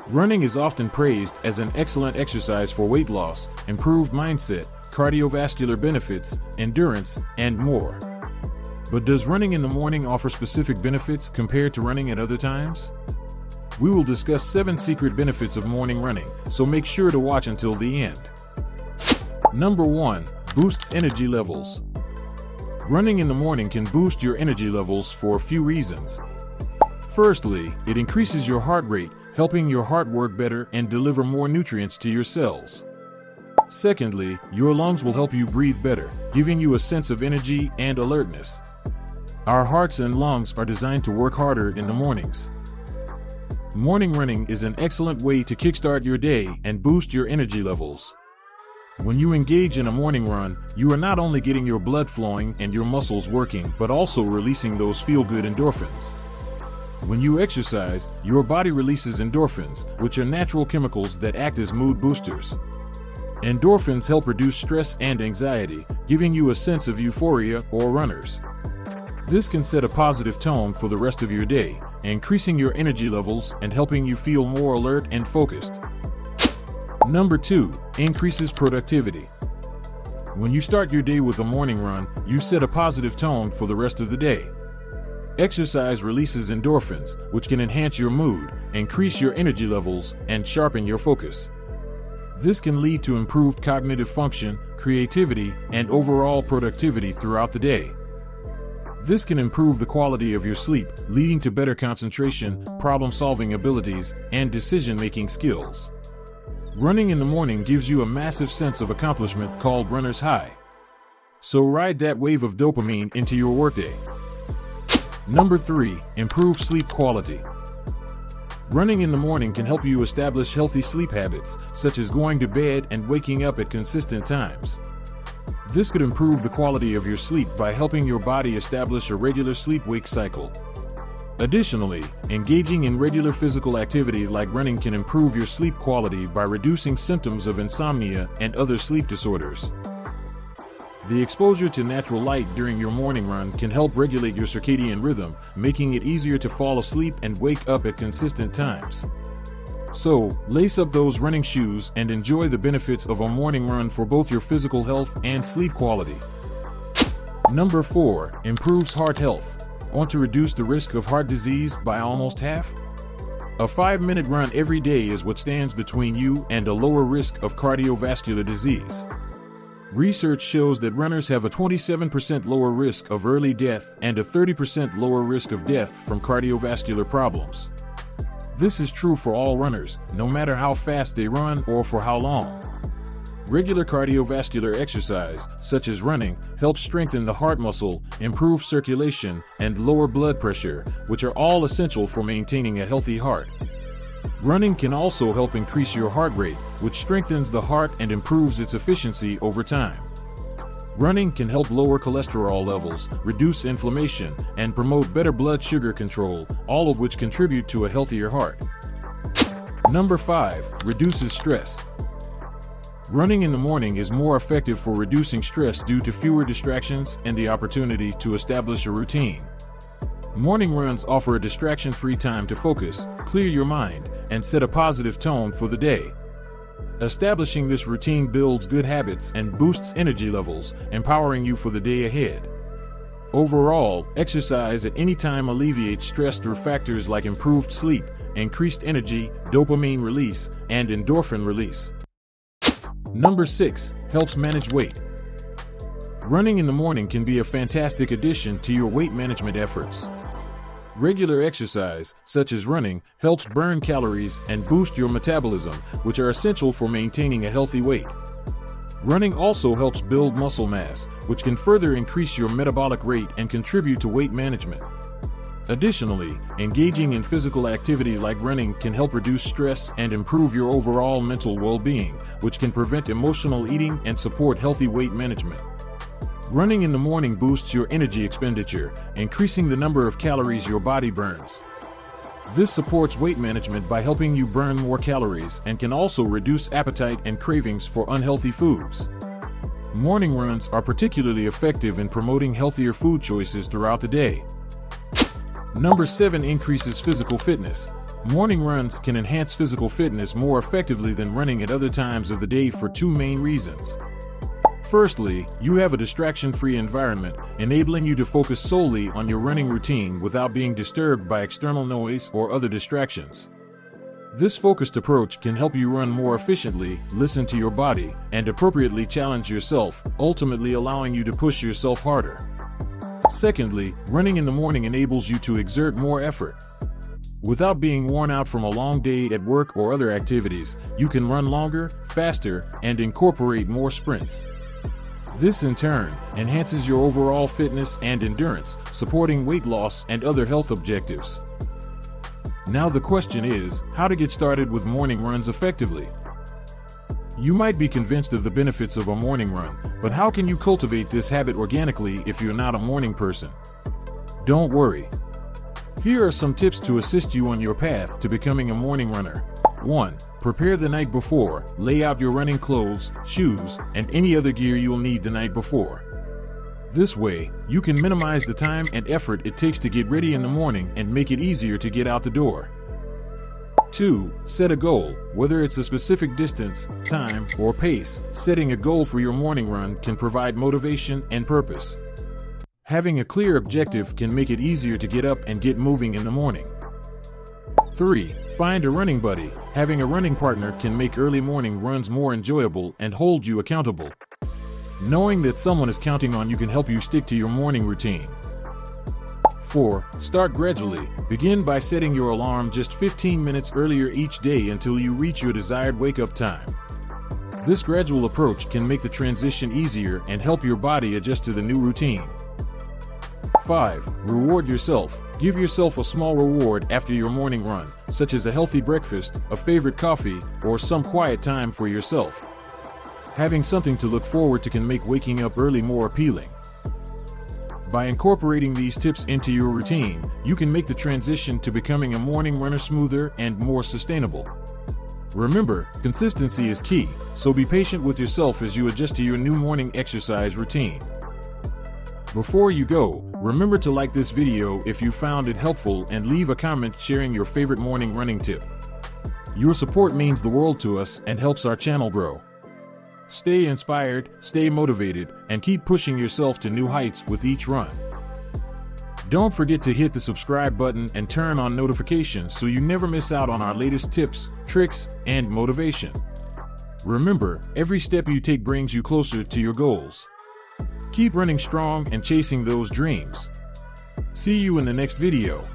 Running is often praised as an excellent exercise for weight loss, improved mindset, cardiovascular benefits, endurance, and more. But does running in the morning offer specific benefits compared to running at other times? We will discuss 7 secret benefits of morning running, so make sure to watch until the end. Number 1. Boosts energy levels. Running in the morning can boost your energy levels for a few reasons. Firstly, it increases your heart rate, helping your heart work better and deliver more nutrients to your cells. Secondly, your lungs will help you breathe better, giving you a sense of energy and alertness. Our hearts and lungs are designed to work harder in the mornings. Morning running is an excellent way to kickstart your day and boost your energy levels. When you engage in a morning run, you are not only getting your blood flowing and your muscles working, but also releasing those feel-good endorphins. When you exercise, your body releases endorphins, which are natural chemicals that act as mood boosters. Endorphins help reduce stress and anxiety, giving you a sense of euphoria or runners. This can set a positive tone for the rest of your day, increasing your energy levels and helping you feel more alert and focused. Number 2. Increases productivity. When you start your day with a morning run, you set a positive tone for the rest of the day. Exercise releases endorphins, which can enhance your mood, increase your energy levels, and sharpen your focus. This can lead to improved cognitive function, creativity, and overall productivity throughout the day. This can improve the quality of your sleep, leading to better concentration, problem-solving abilities, and decision-making skills. Running in the morning gives you a massive sense of accomplishment called runner's high. So ride that wave of dopamine into your workday. Number 3. Improve sleep quality. Running in the morning can help you establish healthy sleep habits, such as going to bed and waking up at consistent times. This could improve the quality of your sleep by helping your body establish a regular sleep-wake cycle. Additionally, engaging in regular physical activity like running can improve your sleep quality by reducing symptoms of insomnia and other sleep disorders. The exposure to natural light during your morning run can help regulate your circadian rhythm, making it easier to fall asleep and wake up at consistent times. So, lace up those running shoes and enjoy the benefits of a morning run for both your physical health and sleep quality. Number 4. Improves heart health. Want to reduce the risk of heart disease by almost half? A 5-minute run every day is what stands between you and a lower risk of cardiovascular disease. Research shows that runners have a 27% lower risk of early death and a 30% lower risk of death from cardiovascular problems. This is true for all runners, no matter how fast they run or for how long. Regular cardiovascular exercise, such as running, helps strengthen the heart muscle, improve circulation, and lower blood pressure, which are all essential for maintaining a healthy heart. Running can also help increase your heart rate, which strengthens the heart and improves its efficiency over time. Running can help lower cholesterol levels, reduce inflammation, and promote better blood sugar control, all of which contribute to a healthier heart. Number 5. Reduces stress. Running in the morning is more effective for reducing stress due to fewer distractions and the opportunity to establish a routine. Morning runs offer a distraction-free time to focus, clear your mind, and set a positive tone for the day. Establishing this routine builds good habits and boosts energy levels, empowering you for the day ahead. Overall, exercise at any time alleviates stress through factors like improved sleep, increased energy, dopamine release, and endorphin release. Number 6. Helps manage weight. Running in the morning can be a fantastic addition to your weight management efforts. Regular exercise, such as running, helps burn calories and boost your metabolism, which are essential for maintaining a healthy weight. Running also helps build muscle mass, which can further increase your metabolic rate and contribute to weight management. Additionally, engaging in physical activity like running can help reduce stress and improve your overall mental well-being, which can prevent emotional eating and support healthy weight management. Running in the morning boosts your energy expenditure, increasing the number of calories your body burns. This supports weight management by helping you burn more calories and can also reduce appetite and cravings for unhealthy foods. Morning runs are particularly effective in promoting healthier food choices throughout the day. Number 7. Increases physical fitness. Morning runs can enhance physical fitness more effectively than running at other times of the day for two main reasons. Firstly, you have a distraction-free environment, enabling you to focus solely on your running routine without being disturbed by external noise or other distractions. This focused approach can help you run more efficiently, listen to your body, and appropriately challenge yourself, ultimately allowing you to push yourself harder. Secondly, running in the morning enables you to exert more effort. Without being worn out from a long day at work or other activities, you can run longer, faster, and incorporate more sprints. This, in turn, enhances your overall fitness and endurance, supporting weight loss and other health objectives. Now the question is, how to get started with morning runs effectively? You might be convinced of the benefits of a morning run, but how can you cultivate this habit organically if you're not a morning person? Don't worry. Here are some tips to assist you on your path to becoming a morning runner. 1. Prepare the night before. Lay out your running clothes, shoes, and any other gear you'll need the night before. This way, you can minimize the time and effort it takes to get ready in the morning and make it easier to get out the door. 2. Set a goal. Whether it's a specific distance, time, or pace, setting a goal for your morning run can provide motivation and purpose. Having a clear objective can make it easier to get up and get moving in the morning. 3. Find a running buddy. Having a running partner can make early morning runs more enjoyable and hold you accountable. Knowing that someone is counting on you can help you stick to your morning routine. 4. Start gradually. Begin by setting your alarm just 15 minutes earlier each day until you reach your desired wake-up time. This gradual approach can make the transition easier and help your body adjust to the new routine. 5. Reward yourself. Give yourself a small reward after your morning run, such as a healthy breakfast, a favorite coffee, or some quiet time for yourself. Having something to look forward to can make waking up early more appealing. By incorporating these tips into your routine, you can make the transition to becoming a morning runner smoother and more sustainable. Remember, consistency is key, so be patient with yourself as you adjust to your new morning exercise routine. Before you go, remember to like this video if you found it helpful and leave a comment sharing your favorite morning running tip. Your support means the world to us and helps our channel grow. Stay inspired, stay motivated, and keep pushing yourself to new heights with each run. Don't forget to hit the subscribe button and turn on notifications so you never miss out on our latest tips, tricks, and motivation. Remember, every step you take brings you closer to your goals. Keep running strong and chasing those dreams. See you in the next video.